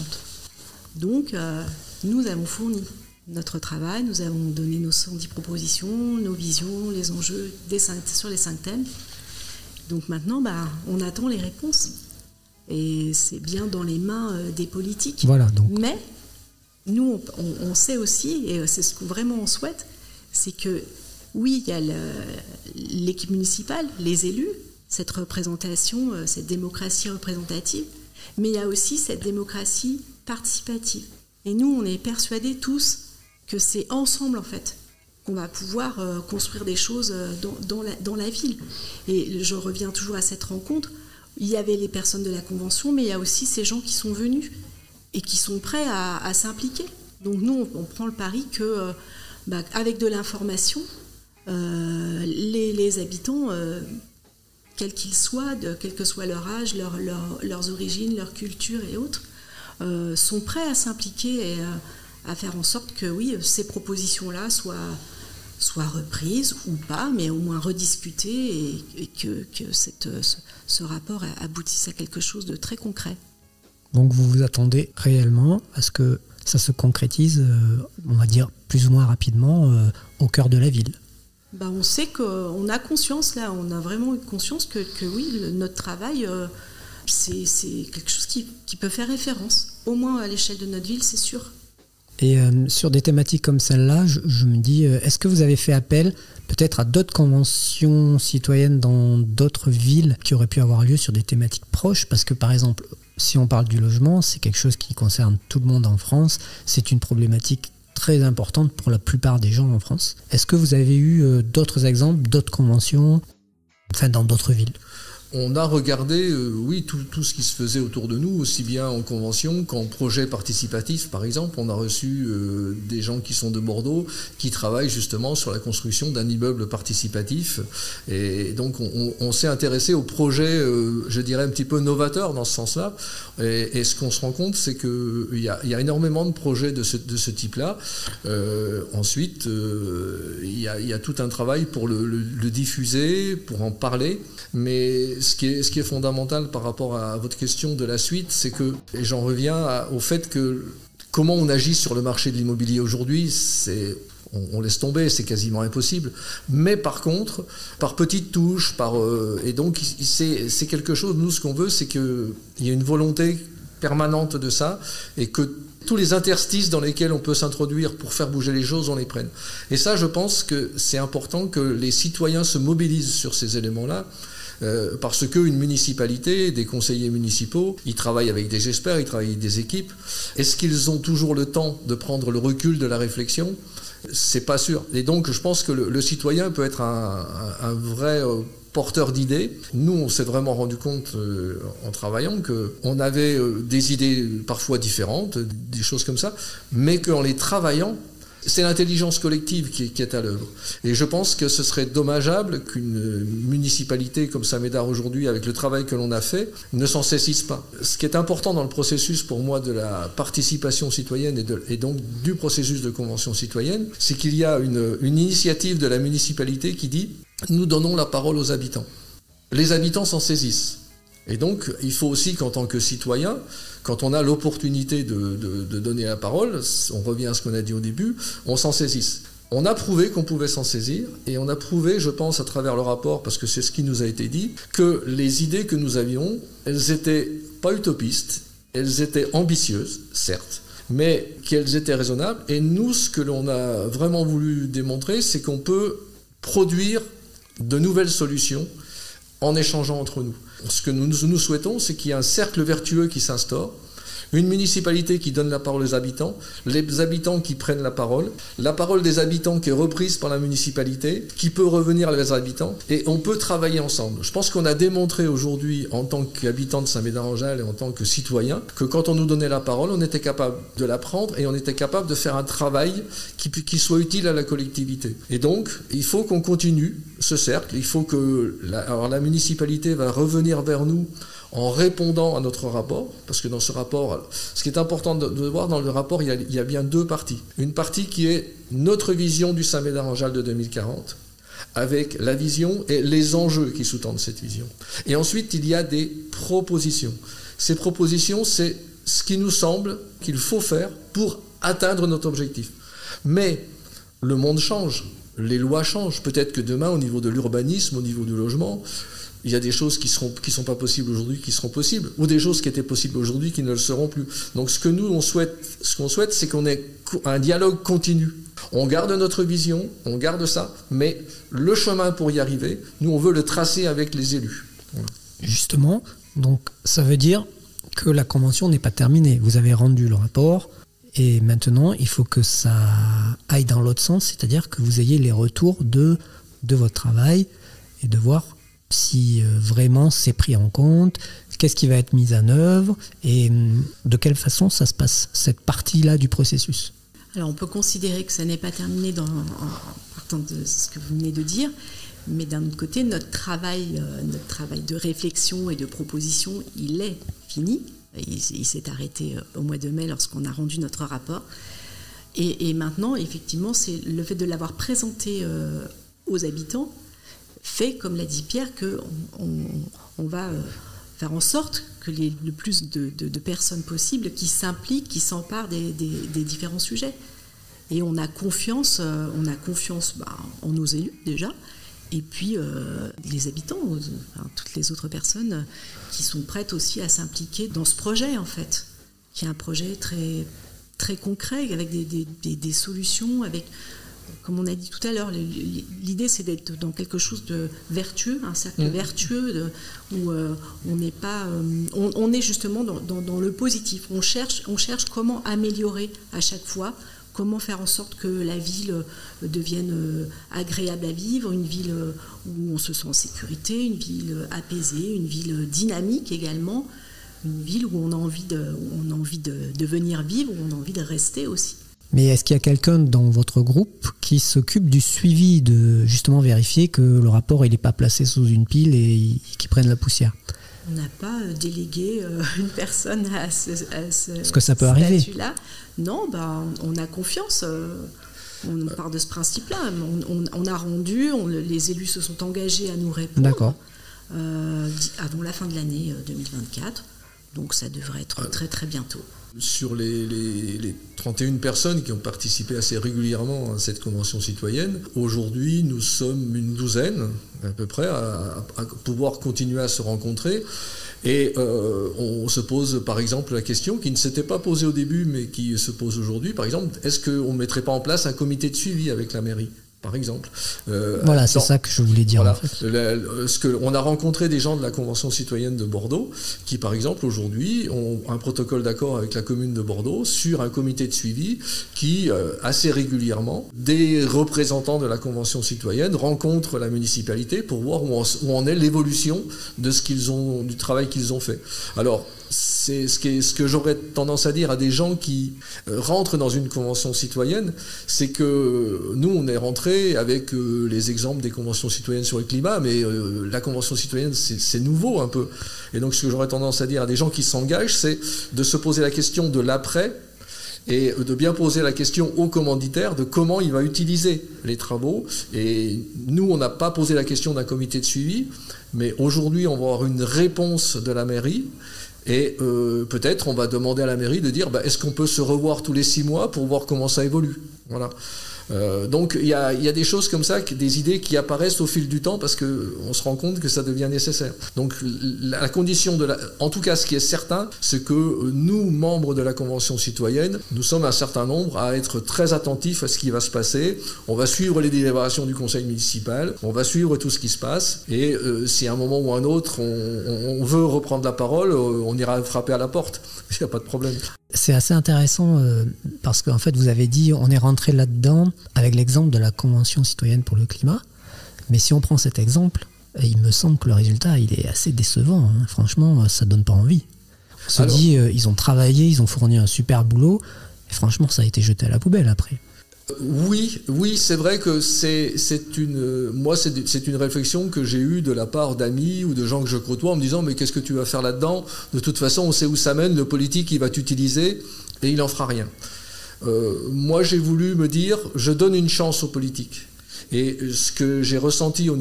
Speaker 6: Donc, nous avons fourni notre travail, nous avons donné nos 110 propositions, nos visions, les enjeux sur les 5 thèmes. Donc maintenant, on attend les réponses. Et c'est bien dans les mains des politiques.
Speaker 1: Voilà, donc.
Speaker 6: Mais nous, on sait aussi, et c'est ce que vraiment on souhaite, c'est que oui, il y a l'équipe municipale, les élus, cette représentation, cette démocratie représentative, mais il y a aussi cette démocratie participative. Et nous, on est persuadés tous que c'est ensemble, en fait, qu'on va pouvoir construire des choses dans la ville. Et je reviens toujours à cette rencontre. Il y avait les personnes de la Convention, mais il y a aussi ces gens qui sont venus et qui sont prêts à s'impliquer. Donc nous, on prend le pari que, avec de l'information, les habitants, quels qu'ils soient, quel que soit leur âge, leurs origines, leur culture et autres, sont prêts à s'impliquer et à faire en sorte que, oui, ces propositions-là soient reprises ou pas, mais au moins rediscutées et que ce rapport aboutisse à quelque chose de très concret.
Speaker 1: Donc vous vous attendez réellement à ce que ça se concrétise, on va dire plus ou moins rapidement, au cœur de la ville.
Speaker 6: On sait qu'on a conscience, là, on a vraiment conscience que oui, notre travail, c'est quelque chose qui peut faire référence, au moins à l'échelle de notre ville, c'est sûr.
Speaker 1: Et sur des thématiques comme celle-là, je me dis, est-ce que vous avez fait appel peut-être à d'autres conventions citoyennes dans d'autres villes qui auraient pu avoir lieu sur des thématiques proches ? Parce que par exemple, si on parle du logement, c'est quelque chose qui concerne tout le monde en France, c'est une problématique très importante pour la plupart des gens en France. Est-ce que vous avez eu d'autres exemples, d'autres conventions, dans d'autres villes ?
Speaker 5: On a regardé, oui, tout ce qui se faisait autour de nous, aussi bien en convention qu'en projet participatif, par exemple. On a reçu des gens qui sont de Bordeaux, qui travaillent justement sur la construction d'un immeuble participatif. Et donc, on s'est intéressé aux projets, je dirais, un petit peu novateurs dans ce sens-là. Et ce qu'on se rend compte, c'est qu'il y a énormément de projets de ce type-là. Ensuite, il y a tout un travail pour le diffuser, pour en parler. Mais ce qui est fondamental par rapport à votre question de la suite, c'est que, et j'en reviens au fait que comment on agit sur le marché de l'immobilier aujourd'hui, on laisse tomber, c'est quasiment impossible. Mais par contre, par petites touches, et donc c'est quelque chose, nous ce qu'on veut, c'est qu'il y ait une volonté permanente de ça, et que tous les interstices dans lesquels on peut s'introduire pour faire bouger les choses, on les prenne. Et ça, je pense que c'est important que les citoyens se mobilisent sur ces éléments-là. Parce qu'une municipalité, des conseillers municipaux, ils travaillent avec des experts, ils travaillent avec des équipes. Est-ce qu'ils ont toujours le temps de prendre le recul de la réflexion ? C'est pas sûr. Et donc, je pense que le citoyen peut être un vrai porteur d'idées. Nous, on s'est vraiment rendu compte en travaillant qu'on avait des idées parfois différentes, des choses comme ça, mais qu'en les travaillant, c'est l'intelligence collective qui est à l'œuvre. Et je pense que ce serait dommageable qu'une municipalité comme Saint-Médard aujourd'hui, avec le travail que l'on a fait, ne s'en saisisse pas. Ce qui est important dans le processus pour moi de la participation citoyenne et donc du processus de convention citoyenne, c'est qu'il y a une initiative de la municipalité qui dit « nous donnons la parole aux habitants ». Les habitants s'en saisissent. Et donc, il faut aussi qu'en tant que citoyen, quand on a l'opportunité de donner la parole, on revient à ce qu'on a dit au début, on s'en saisisse. On a prouvé qu'on pouvait s'en saisir, et on a prouvé, je pense, à travers le rapport, parce que c'est ce qui nous a été dit, que les idées que nous avions, elles n'étaient pas utopistes, elles étaient ambitieuses, certes, mais qu'elles étaient raisonnables. Et nous, ce que l'on a vraiment voulu démontrer, c'est qu'on peut produire de nouvelles solutions en échangeant entre nous. Ce que nous souhaitons, c'est qu'il y ait un cercle vertueux qui s'instaure, une municipalité qui donne la parole aux habitants, les habitants qui prennent la parole des habitants qui est reprise par la municipalité, qui peut revenir à les habitants, et on peut travailler ensemble. Je pense qu'on a démontré aujourd'hui, en tant qu'habitant de Saint-Médard-en-Jalles et en tant que citoyen, que quand on nous donnait la parole, on était capable de la prendre et on était capable de faire un travail qui soit utile à la collectivité. Et donc, il faut qu'on continue ce cercle, il faut que la municipalité va revenir vers nous en répondant à notre rapport, parce que dans ce rapport, ce qui est important de voir dans le rapport, il y a bien deux parties. Une partie qui est notre vision du Saint-Médard-en-Jalles de 2040, avec la vision et les enjeux qui sous-tendent cette vision. Et ensuite, il y a des propositions. Ces propositions, c'est ce qui nous semble qu'il faut faire pour atteindre notre objectif. Mais le monde change, les lois changent. Peut-être que demain, au niveau de l'urbanisme, au niveau du logement, il y a des choses qui sont pas possibles aujourd'hui qui seront possibles, ou des choses qui étaient possibles aujourd'hui qui ne le seront plus. Donc ce qu'on souhaite, c'est qu'on ait un dialogue continu. On garde notre vision, on garde ça, mais le chemin pour y arriver, nous on veut le tracer avec les élus. Voilà.
Speaker 1: Justement, donc ça veut dire que la convention n'est pas terminée. Vous avez rendu le rapport, et maintenant il faut que ça aille dans l'autre sens, c'est-à-dire que vous ayez les retours de votre travail et de voir si vraiment c'est pris en compte, qu'est-ce qui va être mis en œuvre et de quelle façon ça se passe, cette partie-là du processus.
Speaker 6: Alors on peut considérer que ça n'est pas terminé en partant de ce que vous venez de dire, mais d'un autre côté, notre travail de réflexion et de proposition, il est fini. Il s'est arrêté au mois de mai lorsqu'on a rendu notre rapport. Et maintenant, effectivement, c'est le fait de l'avoir présenté aux habitants fait, comme l'a dit Pierre, qu'on va faire en sorte que le plus de personnes possibles qui s'impliquent, qui s'emparent des différents sujets. Et on a confiance en nos élus déjà, et puis les habitants, toutes les autres personnes qui sont prêtes aussi à s'impliquer dans ce projet en fait, qui est un projet très, très concret, avec des solutions, avec... Comme on a dit tout à l'heure, l'idée c'est d'être dans quelque chose de vertueux, un cercle vertueux où on n'est pas, on est justement dans le positif. On cherche comment améliorer à chaque fois, comment faire en sorte que la ville devienne agréable à vivre, une ville où on se sent en sécurité, une ville apaisée, une ville dynamique également, une ville où on a envie de venir vivre, où on a envie de rester aussi.
Speaker 1: Mais est-ce qu'il y a quelqu'un dans votre groupe qui s'occupe du suivi, de justement vérifier que le rapport il n'est pas placé sous une pile et qu'il prenne la poussière?
Speaker 6: On n'a pas délégué une personne à ce
Speaker 1: Est-ce que ça peut arriver?
Speaker 6: Non, on a confiance. On part de ce principe-là. On a rendu, les élus se sont engagés à nous répondre.
Speaker 1: D'accord.
Speaker 6: Avant la fin de l'année 2024. Donc ça devrait être très très bientôt.
Speaker 5: Sur les 31 personnes qui ont participé assez régulièrement à cette convention citoyenne, aujourd'hui nous sommes une douzaine à peu près à pouvoir continuer à se rencontrer. Et on se pose par exemple la question qui ne s'était pas posée au début mais qui se pose aujourd'hui. Par exemple, est-ce qu'on ne mettrait pas en place un comité de suivi avec la mairie ? par exemple.
Speaker 1: Voilà, c'est ça que je voulais dire.
Speaker 5: Voilà,
Speaker 1: en fait.
Speaker 5: On a rencontré des gens de la Convention citoyenne de Bordeaux qui, par exemple, aujourd'hui, ont un protocole d'accord avec la commune de Bordeaux sur un comité de suivi qui, assez régulièrement, des représentants de la Convention citoyenne rencontrent la municipalité pour voir où en est l'évolution de du travail qu'ils ont fait. Alors, c'est ce que j'aurais tendance à dire à des gens qui rentrent dans une convention citoyenne, c'est que nous, on est rentrés avec les exemples des conventions citoyennes sur le climat, mais la convention citoyenne, c'est nouveau un peu. Et donc, ce que j'aurais tendance à dire à des gens qui s'engagent, c'est de se poser la question de l'après et de bien poser la question au commanditaire de comment il va utiliser les travaux. Et nous, on n'a pas posé la question d'un comité de suivi, mais aujourd'hui, on va avoir une réponse de la mairie. Et peut-être on va demander à la mairie de dire est-ce qu'on peut se revoir tous les 6 mois pour voir comment ça évolue. Voilà. Donc il y a des choses comme ça, des idées qui apparaissent au fil du temps parce qu'on se rend compte que ça devient nécessaire. Donc la condition en tout cas ce qui est certain, c'est que nous, membres de la Convention citoyenne, nous sommes un certain nombre à être très attentifs à ce qui va se passer. On va suivre les délibérations du conseil municipal, on va suivre tout ce qui se passe et si à un moment ou un autre on veut reprendre la parole, on ira frapper à la porte. Il n'y a pas de problème.
Speaker 1: C'est assez intéressant parce qu'en fait, vous avez dit on est rentré là-dedans avec l'exemple de la Convention citoyenne pour le climat. Mais si on prend cet exemple, il me semble que le résultat, il est assez décevant. Hein. Franchement, ça ne donne pas envie. On se dit, ils ont travaillé, ils ont fourni un super boulot. Et franchement, ça a été jeté à la poubelle après.
Speaker 5: Oui, c'est vrai que c'est une réflexion que j'ai eue de la part d'amis ou de gens que je côtoie en me disant mais qu'est-ce que tu vas faire là-dedans ? De toute façon, on sait où ça mène, le politique il va t'utiliser et il n'en fera rien. Moi, j'ai voulu me dire je donne une chance aux politiques. Et ce que j'ai ressenti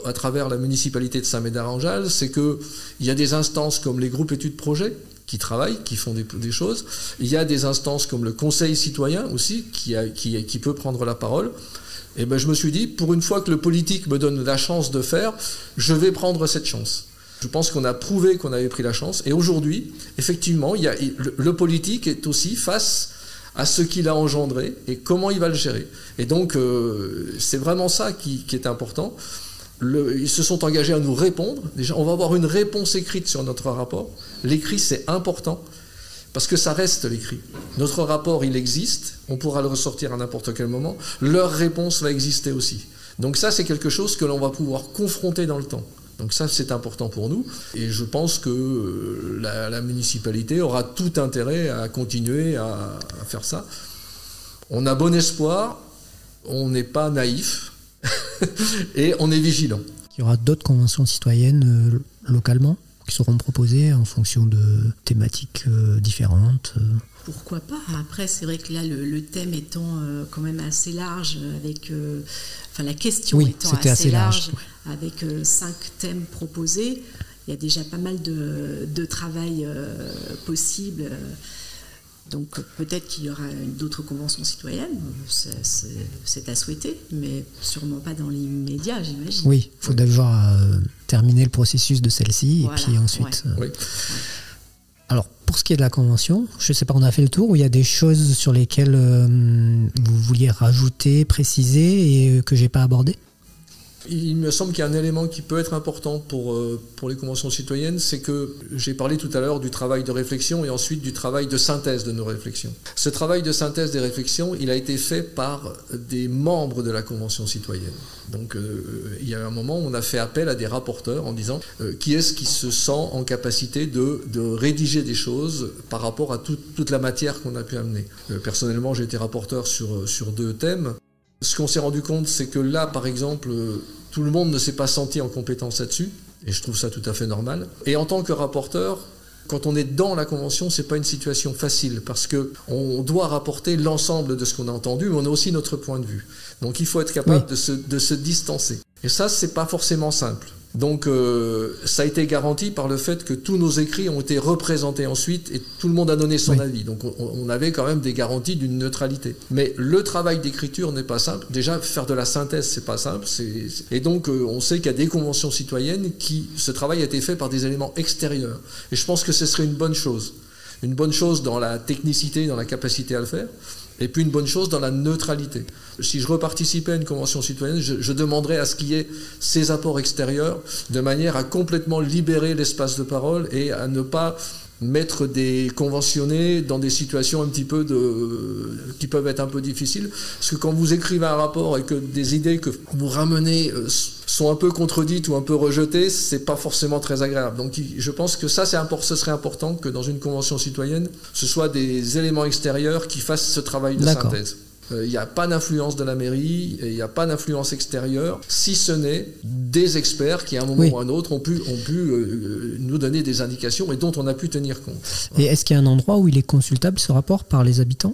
Speaker 5: à travers la municipalité de Saint-Médard-en-Jalles, c'est qu'il y a des instances comme les groupes études projets qui travaillent, qui font des choses. Il y a des instances comme le Conseil citoyen aussi, qui peut prendre la parole. Et je me suis dit, pour une fois que le politique me donne la chance de faire, je vais prendre cette chance. Je pense qu'on a prouvé qu'on avait pris la chance. Et aujourd'hui, effectivement, le politique est aussi face à ce qu'il a engendré et comment il va le gérer. Et donc, c'est vraiment ça qui est important. Ils se sont engagés à nous répondre. Déjà, on va avoir une réponse écrite sur notre rapport. L'écrit, c'est important, parce que ça reste l'écrit. Notre rapport, il existe, on pourra le ressortir à n'importe quel moment. Leur réponse va exister aussi. Donc ça, c'est quelque chose que l'on va pouvoir confronter dans le temps. Donc ça, c'est important pour nous. Et je pense que la municipalité aura tout intérêt à continuer à faire ça. On a bon espoir, on n'est pas naïf. Et on est vigilant.
Speaker 1: Il y aura d'autres conventions citoyennes localement qui seront proposées en fonction de thématiques différentes.
Speaker 6: Pourquoi pas ? Après, c'est vrai que là, le thème étant quand même assez large, avec la question étant assez large, avec 5 thèmes proposés, il y a déjà pas mal de travail possible. Donc peut-être qu'il y aura d'autres conventions citoyennes, c'est à souhaiter, mais sûrement pas dans l'immédiat, j'imagine.
Speaker 1: Oui, il faut d'abord terminer le processus de celle-ci, voilà, et puis ensuite...
Speaker 5: Oui.
Speaker 1: Alors, pour ce qui est de la convention, je ne sais pas, on a fait le tour, où il y a des choses sur lesquelles vous vouliez rajouter, préciser, et que je n'ai pas abordé ?
Speaker 5: Il me semble qu'il y a un élément qui peut être important pour les conventions citoyennes, c'est que j'ai parlé tout à l'heure du travail de réflexion et ensuite du travail de synthèse de nos réflexions. Ce travail de synthèse des réflexions, il a été fait par des membres de la convention citoyenne. Donc il y a un moment où on a fait appel à des rapporteurs en disant qui est-ce qui se sent en capacité de rédiger des choses par rapport à toute la matière qu'on a pu amener. Personnellement, j'ai été rapporteur sur 2 thèmes. Ce qu'on s'est rendu compte, c'est que là, par exemple, tout le monde ne s'est pas senti en compétence là-dessus, et je trouve ça tout à fait normal. Et en tant que rapporteur, quand on est dans la convention, c'est pas une situation facile, parce qu'on doit rapporter l'ensemble de ce qu'on a entendu, mais on a aussi notre point de vue. Donc il faut être capable de se distancer. Et ça, c'est pas forcément simple. Donc ça a été garanti par le fait que tous nos écrits ont été représentés ensuite et tout le monde a donné son avis. Donc on avait quand même des garanties d'une neutralité. Mais le travail d'écriture n'est pas simple. Déjà, faire de la synthèse, c'est pas simple. Et donc on sait qu'il y a des conventions citoyennes ce travail a été fait par des éléments extérieurs. Et je pense que ce serait une bonne chose. Une bonne chose dans la technicité, dans la capacité à le faire. Et puis une bonne chose dans la neutralité. Si je reparticipais à une convention citoyenne, je demanderais à ce qu'il y ait ces apports extérieurs de manière à complètement libérer l'espace de parole et à ne pas mettre des conventionnés dans des situations un petit peu qui peuvent être un peu difficiles. Parce que quand vous écrivez un rapport et que des idées que vous ramenez sont un peu contredites ou un peu rejetées, c'est pas forcément très agréable. Donc je pense que ce serait important que dans une convention citoyenne, ce soit des éléments extérieurs qui fassent ce travail de synthèse. Il n'y a pas d'influence de la mairie, il n'y a pas d'influence extérieure, si ce n'est des experts qui, à un moment ou à un autre, ont pu nous donner des indications et dont on a pu tenir compte.
Speaker 1: Et est-ce qu'il y a un endroit où il est consultable, ce rapport, par les habitants ?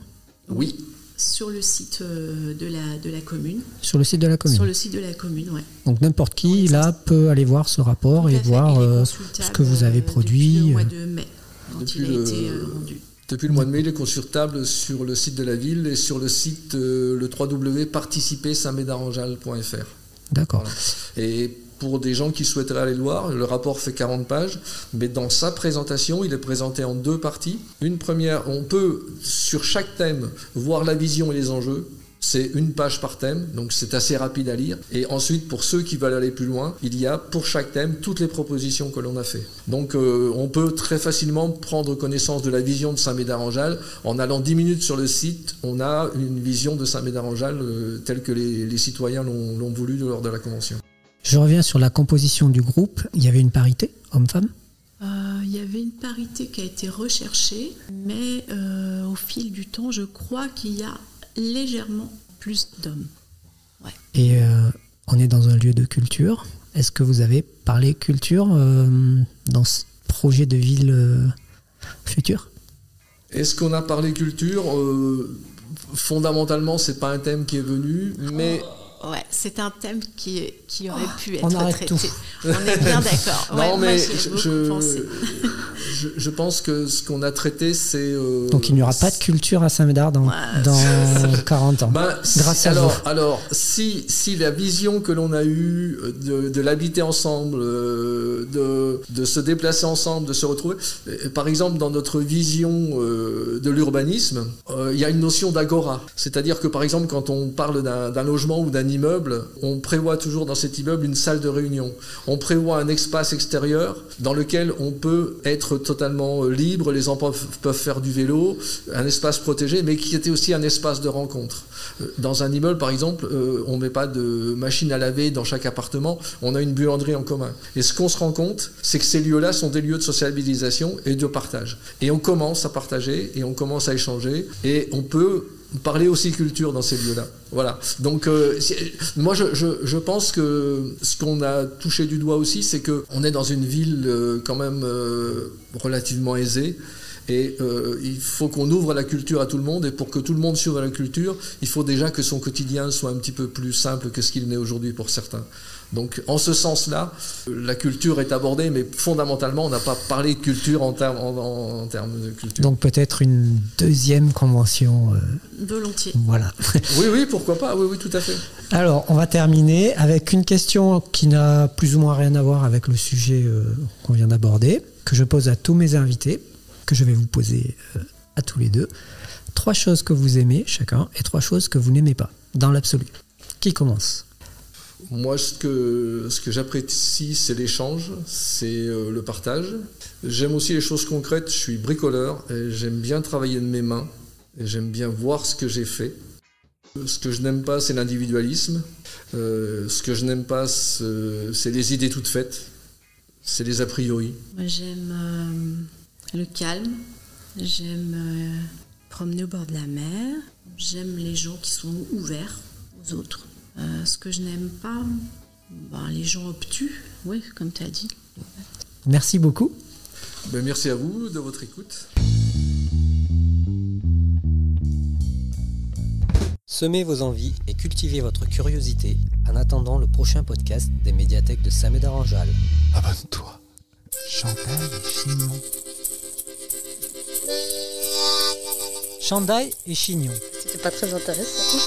Speaker 5: Oui.
Speaker 6: Sur le site de la commune.
Speaker 1: Sur le site de la commune.
Speaker 6: Sur le site de la commune, oui.
Speaker 1: Donc n'importe qui, là, peut aller voir ce rapport et voir ce que vous avez produit.
Speaker 6: Depuis le mois de mai, quand il a été rendu.
Speaker 5: Depuis le mois de mai, il est consultable sur le site de la ville et sur le site le www.participer-saint-médard-en-jalles.fr.
Speaker 1: D'accord.
Speaker 5: Voilà. Et pour des gens qui souhaiteraient aller le voir, le rapport fait 40 pages, mais dans sa présentation, il est présenté en 2 parties. Une première, on peut, sur chaque thème, voir la vision et les enjeux. C'est 1 page par thème, donc c'est assez rapide à lire. Et ensuite, pour ceux qui veulent aller plus loin, il y a pour chaque thème toutes les propositions que l'on a fait. Donc on peut très facilement prendre connaissance de la vision de Saint-Médard-en-Jalles. En allant 10 minutes sur le site, on a une vision de Saint-Médard-en-Jalles telle que les citoyens l'ont voulu lors de la convention.
Speaker 1: Je reviens sur la composition du groupe. Il y avait une parité, homme-femme ?
Speaker 6: Il y avait une parité qui a été recherchée, mais au fil du temps, je crois qu'il y a légèrement plus d'hommes. Ouais.
Speaker 1: Et on est dans un lieu de culture. Est-ce que vous avez parlé culture dans ce projet de ville future ?
Speaker 5: Est-ce qu'on a parlé culture ? Fondamentalement, c'est pas un thème qui est venu, mais...
Speaker 6: Ouais, c'est un thème qui aurait pu être
Speaker 1: on arrête
Speaker 6: traité.
Speaker 1: Tout.
Speaker 6: On est bien d'accord.
Speaker 5: Non, mais
Speaker 6: je
Speaker 5: je pense que ce qu'on a traité, c'est...
Speaker 1: Donc il n'y aura pas de culture à Saint-Médard dans 40 ans. Grâce à vous.
Speaker 5: Alors, si la vision que l'on a eue de l'habiter ensemble, de se déplacer ensemble, de se retrouver, par exemple, dans notre vision de l'urbanisme, il y a une notion d'agora. C'est-à-dire que, par exemple, quand on parle d'un logement ou d'un immeuble, on prévoit toujours dans cet immeuble une salle de réunion. On prévoit un espace extérieur dans lequel on peut être totalement libre, les enfants peuvent faire du vélo, un espace protégé, mais qui était aussi un espace de rencontre. Dans un immeuble, par exemple, on ne met pas de machine à laver dans chaque appartement, on a une buanderie en commun. Et ce qu'on se rend compte, c'est que ces lieux-là sont des lieux de sociabilisation et de partage. Et on commence à partager, et on commence à échanger, et on peut parler aussi culture dans ces lieux-là. Voilà. Donc, moi, je pense que ce qu'on a touché du doigt aussi, c'est qu'on est dans une ville quand même relativement aisée. Et il faut qu'on ouvre la culture à tout le monde. Et pour que tout le monde s'ouvre à la culture, il faut déjà que son quotidien soit un petit peu plus simple que ce qu'il n'est aujourd'hui pour certains. Donc, en ce sens-là, la culture est abordée, mais fondamentalement, on n'a pas parlé de culture en termes de culture.
Speaker 1: Donc, peut-être une deuxième convention.
Speaker 6: Volontiers.
Speaker 1: Voilà.
Speaker 5: Oui, pourquoi pas. Oui, tout à fait.
Speaker 1: Alors, on va terminer avec une question qui n'a plus ou moins rien à voir avec le sujet qu'on vient d'aborder, que je pose à tous mes invités, que je vais vous poser à tous les deux. 3 choses que vous aimez chacun et 3 choses que vous n'aimez pas, dans l'absolu. Qui commence ?
Speaker 5: Moi, ce que j'apprécie, c'est l'échange, c'est le partage. J'aime aussi les choses concrètes, je suis bricoleur, et j'aime bien travailler de mes mains, et j'aime bien voir ce que j'ai fait. Ce que je n'aime pas, c'est l'individualisme. Ce que je n'aime pas, c'est les idées toutes faites, c'est les a priori.
Speaker 6: Moi, j'aime le calme, j'aime promener au bord de la mer, j'aime les gens qui sont ouverts aux autres. Ce que je n'aime pas, les gens obtus, oui, comme tu as dit.
Speaker 1: Merci beaucoup.
Speaker 5: Merci à vous de votre écoute.
Speaker 1: Semez vos envies et cultivez votre curiosité en attendant le prochain podcast des médiathèques de Saint-Médard-en-Jalles.
Speaker 4: Abonne-toi. Chandail et chignon.
Speaker 1: Chandail et chignon.
Speaker 3: C'était pas très intéressant.